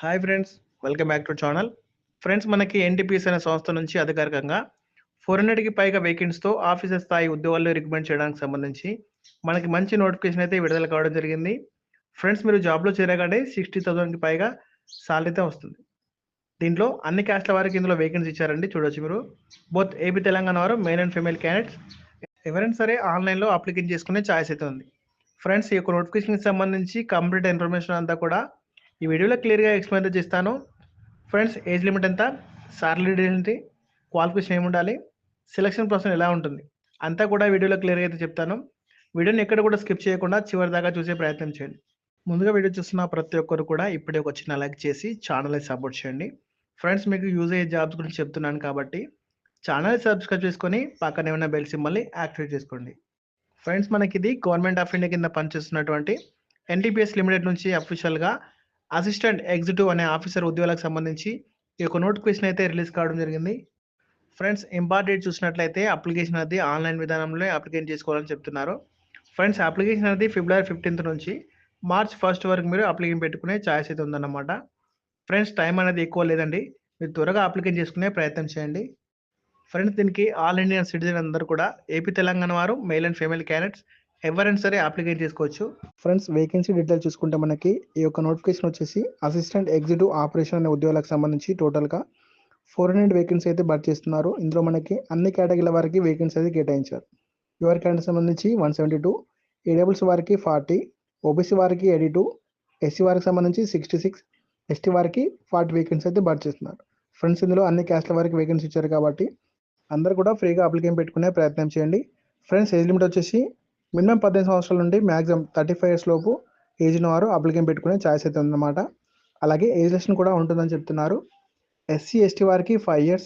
Hi friends, welcome back to channel. Friends, మనకి NTPC అనే సంస్థ నుంచి అధికారికంగా 400కి పైగా వేకెన్సీతో ఆఫీసర్ స్థాయి ఉద్యోగాల్లో రిక్రూట్‌మెంట్ చేయడానికి సంబంధించి మనకి మంచి నోటిఫికేషన్ అయితే విడుదల కావడం జరిగింది. ఫ్రెండ్స్, మీరు జాబ్‌లో చేరగానే 60,000కి పైగా సాలరీ అయితే వస్తుంది. దీంట్లో అన్ని క్యాస్ట్‌ల వారికి ఇందులో వేకెన్సీ ఇచ్చారండి. చూడొచ్చు మీరు. బోత్ ఏపీ, తెలంగాణ వారు మేల్ అండ్ ఫీమేల్ క్యాండిడేట్స్ ఎవరైనా సరే ఆన్‌లైన్‌లో అప్లికేషన్ చేసుకునే ఛాయిస్ అయితే ఉంది. ఫ్రెండ్స్, ఈ యొక్క నోటిఫికేషన్‌కి సంబంధించి కంప్లీట్ ఇన్ఫర్మేషన్ అంతా కూడా ఈ వీడియోలో క్లియర్‌గా ఎక్స్‌ప్లెయిన్ అయితే చేస్తాను. ఫ్రెండ్స్, ఏజ్ లిమిట్ ఎంత, సాలరీ ఏంటి, క్వాలిఫికేషన్ ఏముండాలి, సెలక్షన్ ప్రాసెస్ ఎలా ఉంటుంది అంతా కూడా వీడియోలో క్లియర్‌గా అయితే చెప్తాను. వీడియోని ఎక్కడ కూడా స్కిప్ చేయకుండా చివరి దాకా చూసే ప్రయత్నం చేయండి. ముందుగా వీడియో చూస్తున్న ప్రతి ఒక్కరు కూడా ఇప్పుడే ఒక చిన్న లైక్ చేసి ఛానల్ని సపోర్ట్ చేయండి. ఫ్రెండ్స్, మీకు యూజ్ అయ్యే జాబ్స్ గురించి చెప్తున్నాను కాబట్టి ఛానల్ని సబ్స్క్రైబ్ చేసుకొని పక్కనే ఉన్న బెల్ సింబల్ని యాక్టివేట్ చేసుకోండి. ఫ్రెండ్స్, మనకి ఇది గవర్నమెంట్ ఆఫ్ ఇండియా కింద పనిచేస్తున్నటువంటి ఎన్టీపీఎస్ లిమిటెడ్ నుంచి అఫీషియల్గా అసిస్టెంట్ ఎగ్జిక్యూటివ్ అనే ఆఫీసర్ ఉద్యోగాలకు సంబంధించి ఈ యొక్క నోటిఫికేషన్ అయితే రిలీజ్ కావడం జరిగింది. ఫ్రెండ్స్, ఇంపార్టెంట్ చూసినట్లయితే అప్లికేషన్ అది ఆన్లైన్ విధానంలో అప్లికేషన్ చేసుకోవాలని చెప్తున్నారు. ఫ్రెండ్స్, అప్లికేషన్ అనేది ఫిబ్రవరి 15 నుంచి మార్చ్ 1 వరకు మీరు అప్లికేషన్ పెట్టుకునే ఛాయిస్ అయితే ఉందన్నమాట. ఫ్రెండ్స్, టైం అనేది ఎక్కువ లేదండి, మీరు త్వరగా అప్లికేషన్ చేసుకునే ప్రయత్నం చేయండి. ఫ్రెండ్స్, దీనికి ఆల్ ఇండియన్ సిటిజన్ అందరూ కూడా ఏపీ, తెలంగాణ వారు మేల్ అండ్ ఫీమేల్ క్యాండిడేట్స్ ఎవరైనా సరే అప్లికేషన్ చేసుకోవచ్చు. ఫ్రెండ్స్, వేకెన్సీ డీటెయిల్ చూసుకుంటే మనకి ఈ యొక్క నోటిఫికేషన్ వచ్చేసి అసిస్టెంట్ ఎగ్జిక్యూటివ్ ఆపరేషన్ అనే ఉద్యోగాలకు సంబంధించి టోటల్గా 400 వేకెన్సీ అయితే భర్తీ చేస్తున్నారు. ఇందులో మనకి అన్ని కేటగిరీల వారికి వేకెన్సీ అయితే కేటాయించారు. యువర్ క్యాండిడేట్ సంబంధించి 172, ఏడబ్ల్యూస్ వారికి 40, ఓబీసీ వారికి 82, ఎస్సీ వారికి సంబంధించి 66, ఎస్టీ వారికి 40 వేకెన్సీ అయితే భర్తీ చేస్తున్నారు. ఫ్రెండ్స్, ఇందులో అన్ని క్యాస్ట్ల వారికి వేకెన్సీ ఇచ్చారు కాబట్టి అందరూ కూడా ఫ్రీగా అప్లికేషన్ పెట్టుకునే ప్రయత్నం చేయండి. ఫ్రెండ్స్, ఏజ్ లిమిట్ వచ్చేసి మినిమం 18 సంవత్సరాల నుండి మ్యాక్సిమం 35 ఇయర్స్ లోపు ఏజ్ ఉన్న వారు అప్లికేషన్ పెట్టుకునే ఛాయిస్ అయితే ఉందన్నమాట. అలాగే ఏజ్ లెషన్ కూడా ఉంటుందని చెప్తున్నారు. ఎస్సీ ఎస్టీ వారికి 5 ఇయర్స్,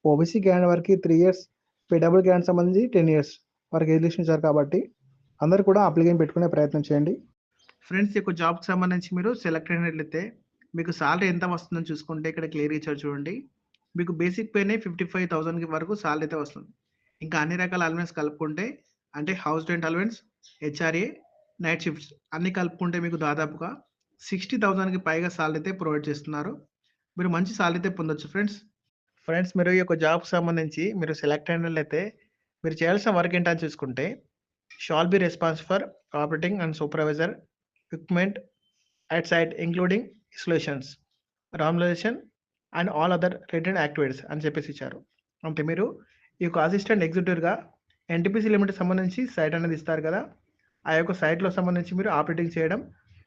ఓబీసీ క్యాండిడేట్ వారికి 3 ఇయర్స్, పీడబ్ల్యూ క్యాండిడేట్ సంబంధించి 10 ఇయర్స్ వారికి ఏజ్ లెషన్ ఇచ్చారు కాబట్టి అందరూ కూడా అప్లికేషన్ పెట్టుకునే ప్రయత్నం చేయండి. ఫ్రెండ్స్, ఈ యొక్క జాబ్కి సంబంధించి మీరు సెలెక్ట్ అయినట్లయితే మీకు సాలరీ ఎంత వస్తుందని చూసుకుంటే ఇక్కడ క్లియర్ ఇచ్చారు చూడండి. మీకు బేసిక్ పేనే 55,000 వరకు సాలరీ అయితే వస్తుంది. ఇంకా అన్ని రకాల అలవెన్స్ కలుపుకుంటే అంటే house rent allowance, HRA, night shifts అన్ని కలుపుకుంటే మీకు దాదాపుగా 60,000కి పైగా సాలరీ అయితే ప్రొవైడ్ చేస్తున్నారు. మీరు మంచి సాలరీ అయితే పొందొచ్చు ఫ్రెండ్స్. ఫ్రెండ్స్, మీరు ఈ యొక్క జాబ్కి సంబంధించి మీరు సెలెక్ట్ అయినట్లయితే మీరు చేయాల్సిన వర్క్ ఏంటని చూసుకుంటే shall be responsible for operating and supervisor equipment at site including installations, రామ్లైజేషన్ and all other related activities అని చెప్పేసి ఇచ్చారు. అంటే మీరు ఈ యొక్క అసిస్టెంట్ ఎగ్జిక్యూటివ్గా ఎన్టీపీసీ లిమిటెడ్ సంబంధించి సైట్ అనేది ఇస్తారు కదా, ఆ యొక్క సైట్లో సంబంధించి మీరు ఆపరేటింగ్ చేయడం,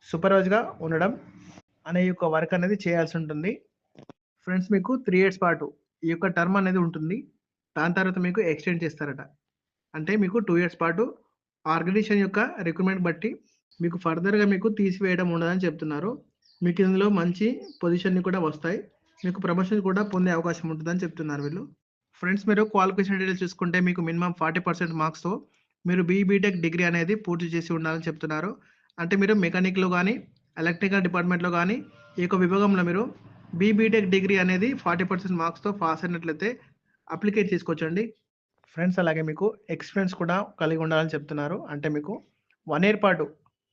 సూపర్వైజ్గా ఉండడం అనే యొక్క వర్క్ అనేది చేయాల్సి ఉంటుంది. ఫ్రెండ్స్, మీకు 3 ఇయర్స్ పాటు ఈ యొక్క టర్మ్ అనేది ఉంటుంది. దాని తర్వాత మీకు ఎక్స్టెండ్ చేస్తారట. అంటే మీకు 2 ఇయర్స్ పాటు ఆర్గనైజేషన్ యొక్క రిక్రూట్మెంట్ బట్టి మీకు ఫర్దర్గా మీకు తీసివేయడం ఉండదని చెప్తున్నారు. మీకు ఇందులో మంచి పొజిషన్ని కూడా వస్తాయి, మీకు ప్రమోషన్ కూడా పొందే అవకాశం ఉంటుందని చెప్తున్నారు వీళ్ళు. ఫ్రెండ్స్, మీరు క్వాలిఫికేషన్ డీటెయిల్స్ చూసుకుంటే మీకు మినిమం 40% మార్క్స్తో మీరు బీటెక్ డిగ్రీ అనేది పూర్తి చేసి ఉండాలని చెప్తున్నారు. అంటే మీరు మెకానిక్లో కానీ ఎలక్ట్రికల్ డిపార్ట్మెంట్లో కానీ ఈ యొక్క విభాగంలో మీరు బీటెక్ డిగ్రీ అనేది 40% మార్క్స్తో పాస్ అయినట్లయితే అప్లికేట్ చేసుకోవచ్చండి. ఫ్రెండ్స్, అలాగే మీకు ఎక్స్పీరియన్స్ కూడా కలిగి ఉండాలని చెప్తున్నారు. అంటే మీకు 1 ఇయర్ పాటు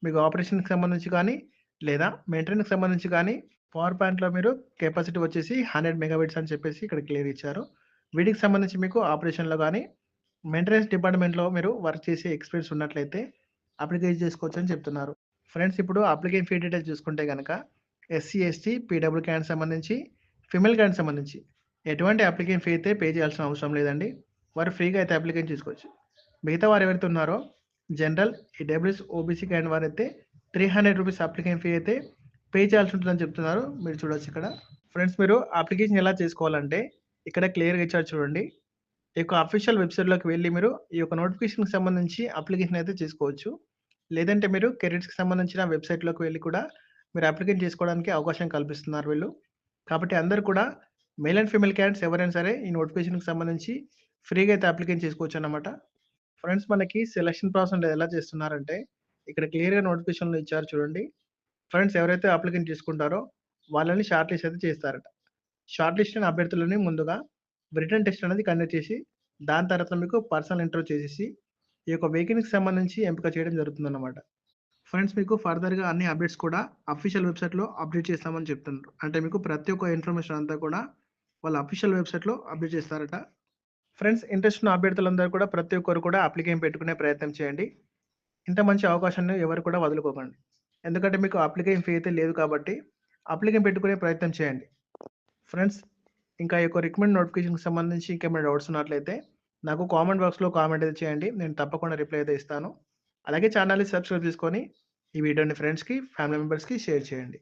మీకు ఆపరేషన్కి సంబంధించి కానీ లేదా మెయింటెనెన్స్కి సంబంధించి కానీ పవర్ పాయింట్లో మీరు కెపాసిటీ వచ్చేసి 100 మెగాబిట్స్ అని చెప్పేసి ఇక్కడ క్లియర్ ఇచ్చారు. వీటికి సంబంధించి మీకు ఆపరేషన్లో కానీ మెయింటెనెన్స్ డిపార్ట్మెంట్లో మీరు వర్క్ చేసే ఎక్స్పీరియన్స్ ఉన్నట్లయితే అప్లికేషన్ చేసుకోవచ్చు అని చెప్తున్నారు. ఫ్రెండ్స్, ఇప్పుడు అప్లికేషన్ ఫీ డీటెయిల్స్ చూసుకుంటే కనుక ఎస్సీ ఎస్టీ పీడబ్ల్యూ క్యాండిడేట్ సంబంధించి ఫిమేల్ క్యాండిడేట్ సంబంధించి ఎటువంటి అప్లికేషన్ ఫీ అయితే పే చేయాల్సిన అవసరం లేదండి. వారు ఫ్రీగా అయితే అప్లికేషన్ చేసుకోవచ్చు. మిగతా వారు ఎవరైతే ఉన్నారో జనరల్, ఈడబ్ల్యూఎస్, ఓబీసీ క్యాండిడేట్ వారు అయితే 300 రూపీస్ అప్లికేషన్ ఫీ అయితే పే చేయాల్సి ఉంటుందని చెప్తున్నారు. మీరు చూడొచ్చు ఇక్కడ. ఫ్రెండ్స్, మీరు అప్లికేషన్ ఎలా చేసుకోవాలంటే ఇక్కడ క్లియర్గా ఇచ్చారు చూడండి. ఈ యొక్క అఫీషియల్ వెబ్సైట్లోకి వెళ్ళి మీరు ఈ యొక్క నోటిఫికేషన్కి సంబంధించి అప్లికేషన్ అయితే చేసుకోవచ్చు. లేదంటే మీరు కెరీర్స్కి సంబంధించిన వెబ్సైట్లోకి వెళ్ళి కూడా మీరు అప్లికేషన్ చేసుకోవడానికి అవకాశం కల్పిస్తున్నారు వీళ్ళు. కాబట్టి అందరూ కూడా మేల్ అండ్ ఫీమేల్ క్యాండిడేట్స్ ఎవరైనా సరే ఈ నోటిఫికేషన్కి సంబంధించి ఫ్రీగా అయితే అప్లికేషన్ చేసుకోవచ్చు అన్నమాట. ఫ్రెండ్స్, మనకి సెలక్షన్ ప్రాసెస్ ఎలా చేస్తున్నారంటే ఇక్కడ క్లియర్గా నోటిఫికేషన్లో ఇచ్చారు చూడండి. ఫ్రెండ్స్, ఎవరైతే అప్లికేషన్ చేసుకుంటారో వాళ్ళని షార్ట్ లిస్ట్ అయితే చేస్తారట. షార్ట్ లిస్ట్ అయిన అభ్యర్థులని ముందుగా రిటన్ టెస్ట్ అనేది కండక్ట్ చేసి దాని తర్వాత మీకు పర్సనల్ ఇంటర్వ్యూ చేసేసి ఈ యొక్క వేకెన్సీకి సంబంధించి ఎంపిక చేయడం జరుగుతుందన్నమాట. ఫ్రెండ్స్ మీకు ఫర్దర్‌గా అన్ని అప్డేట్స్ కూడా అఫీషియల్ వెబ్‌సైట్‌లో అప్డేట్ చేస్తామని చెప్తున్నారు. అంటే మీకు ప్రతి ఒక్క ఇన్ఫర్మేషన్ అంతా కూడా వాళ్ళ అఫీషియల్ వెబ్‌సైట్‌లో అప్డేట్ చేస్తారట. ఫ్రెండ్స్ ఇంట్రెస్ట్ ఉన్న అభ్యర్థులందరూ కూడా ప్రతి ఒక్కరు కూడా అప్లికేషన్ పెట్టుకునే ప్రయత్నం చేయండి. ఇంత మంచి అవకాశాన్ని ఎవరు కూడా వదులుకోకండి. ఎందుకంటే మీకు అప్లికేషన్ ఫీ అయితే లేదు కాబట్టి అప్లికేషన్ పెట్టుకునే ప్రయత్నం చేయండి. ఫ్రెండ్స్ ఇంకా ఈ యొక్క రికమెండ్ నోటిఫికేషన్‌కి సంబంధించి ఇంకేమైనా డౌట్స్ ఉన్నట్లయితే నాకు కామెంట్ బాక్స్‌లో కామెంట్ అయితే చేయండి. నేను తప్పకుండా రిప్లై అయితే ఇస్తాను. అలాగే ఛానెల్‌ని సబ్స్క్రైబ్ చేసుకొని ఈ వీడియోని ఫ్రెండ్స్‌కి, ఫ్యామిలీ మెంబర్స్‌కి షేర్ చేయండి.